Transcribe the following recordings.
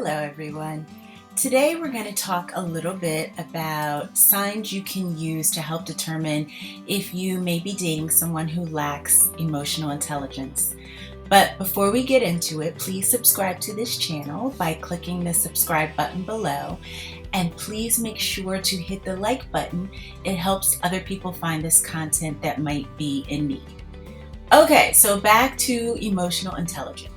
Hello, everyone. Today, we're going to talk a little bit about signs you can use to help determine if you may be dating someone who lacks emotional intelligence. But before we get into it, please subscribe to this channel by clicking the subscribe button below. And please make sure to hit the like button. It helps other people find this content that might be in need. Okay, so back to emotional intelligence.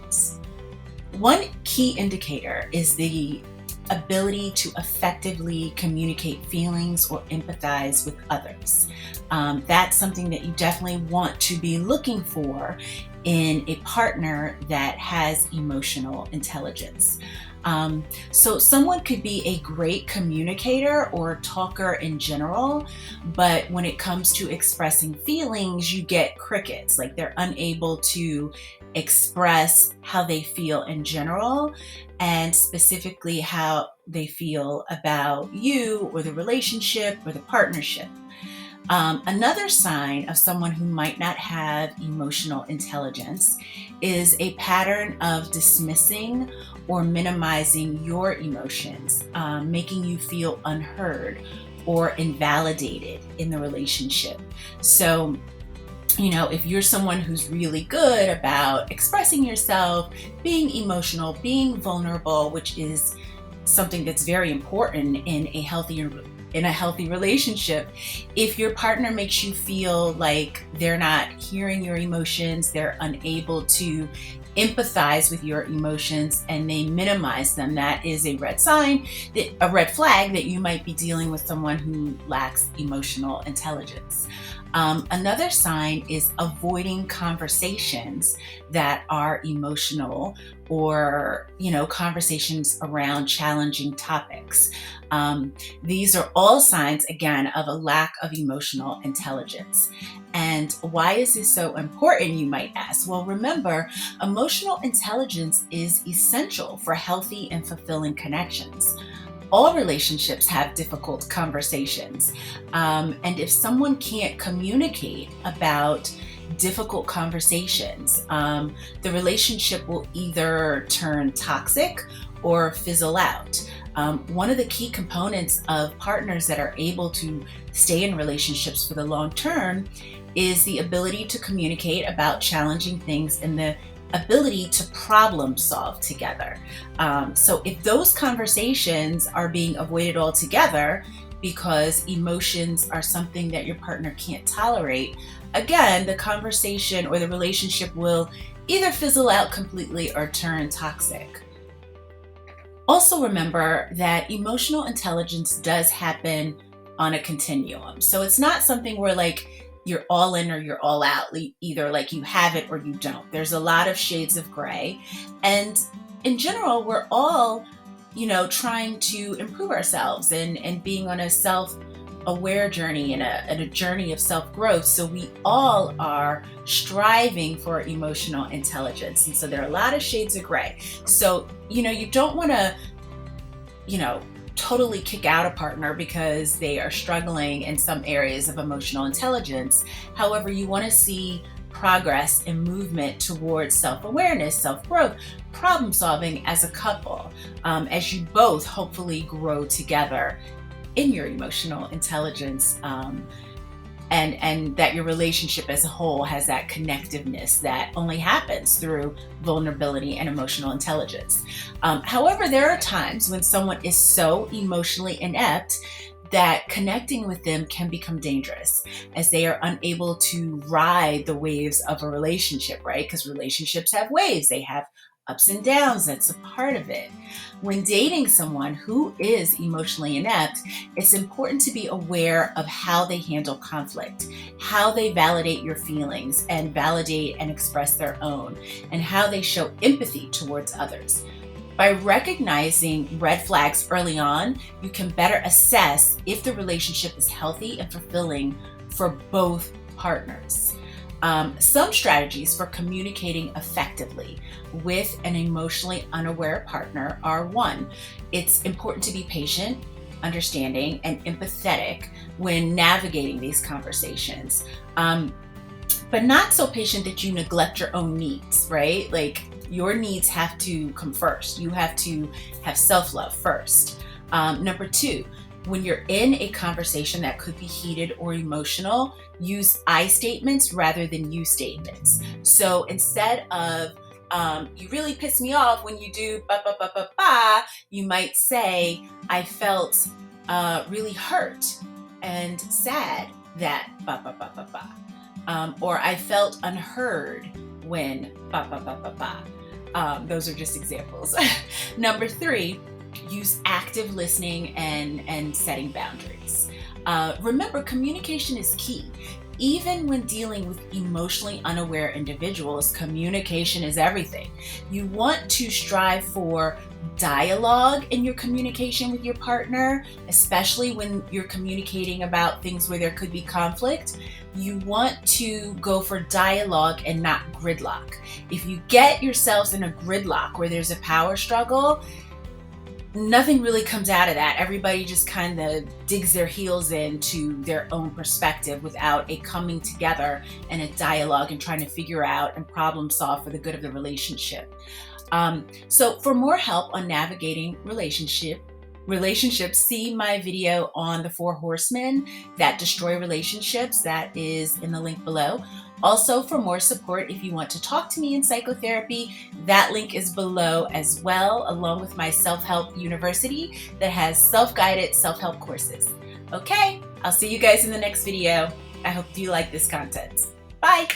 One key indicator is the ability to effectively communicate feelings or empathize with others. That's something that you definitely want to be looking for in a partner that has emotional intelligence. So someone could be a great communicator or talker in general, but when it comes to expressing feelings, you get crickets. Like they're unable to express how they feel in general and specifically how they feel about you or the relationship or the partnership. Another sign of someone who might not have emotional intelligence is a pattern of dismissing or minimizing your emotions, making you feel unheard or invalidated in the relationship. So, if you're someone who's really good about expressing yourself, being emotional, being vulnerable, which is something that's very important in a healthy relationship, if your partner makes you feel like they're not hearing your emotions, they're unable to empathize with your emotions, and they minimize them, that is a red flag that you might be dealing with someone who lacks emotional intelligence. Another sign is avoiding conversations that are emotional or, conversations around challenging topics. These are all signs, again, of a lack of emotional intelligence. And why is this so important, you might ask? Well, remember, emotional intelligence is essential for healthy and fulfilling connections. All relationships have difficult conversations. And if someone can't communicate about difficult conversations, the relationship will either turn toxic or fizzle out. One of the key components of partners that are able to stay in relationships for the long term is the ability to communicate about challenging things and the ability to problem solve together. So if those conversations are being avoided altogether because emotions are something that your partner can't tolerate, again, the conversation or the relationship will either fizzle out completely or turn toxic. Also remember that emotional intelligence does happen on a continuum. So it's not something where you're all in or you're all out, either you have it or you don't. There's a lot of shades of gray. And in general, we're all, trying to improve ourselves and being on a self-aware journey and a journey of self-growth. So we all are striving for emotional intelligence. And so there are a lot of shades of gray. So, you don't want to, totally kick out a partner because they are struggling in some areas of emotional intelligence. However, you want to see progress and movement towards self-awareness, self-growth, problem solving as a couple, as you both hopefully grow together in your emotional intelligence, and that your relationship as a whole has that connectiveness that only happens through vulnerability and emotional intelligence. However, there are times when someone is so emotionally inept that connecting with them can become dangerous, as they are unable to ride the waves of a relationship, right? Because relationships have waves, they have ups and downs. That's a part of it. When dating someone who is emotionally inept, it's important to be aware of how they handle conflict, how they validate your feelings and validate and express their own, and how they show empathy towards others. By recognizing red flags early on, you can better assess if the relationship is healthy and fulfilling for both partners. Some strategies for communicating effectively with an emotionally unaware partner are: 1, it's important to be patient, understanding, and empathetic when navigating these conversations. But not so patient that you neglect your own needs, right? Your needs have to come first. You have to have self-love first. Number two, when you're in a conversation that could be heated or emotional, use I statements rather than you statements. So instead of, you really piss me off when you do ba ba ba ba ba, you might say, I felt really hurt and sad that ba ba ba ba ba. Or I felt unheard when ba ba ba ba ba. Those are just examples. Number three, use active listening and setting boundaries. Remember, communication is key. Even when dealing with emotionally unaware individuals, communication is everything. You want to strive for dialogue in your communication with your partner, especially when you're communicating about things where there could be conflict. You want to go for dialogue and not gridlock. If you get yourselves in a gridlock where there's a power struggle, nothing really comes out of that. Everybody just kind of digs their heels into their own perspective without a coming together and a dialogue and trying to figure out and problem solve for the good of the relationship. So for more help on navigating relationships, see my video on the 4 horsemen that destroy relationships. That is in the link below. Also, for more support, if you want to talk to me in psychotherapy, that link is below as well, along with my self-help university that has self-guided self-help courses. Okay, I'll see you guys in the next video. I hope you like this content. Bye.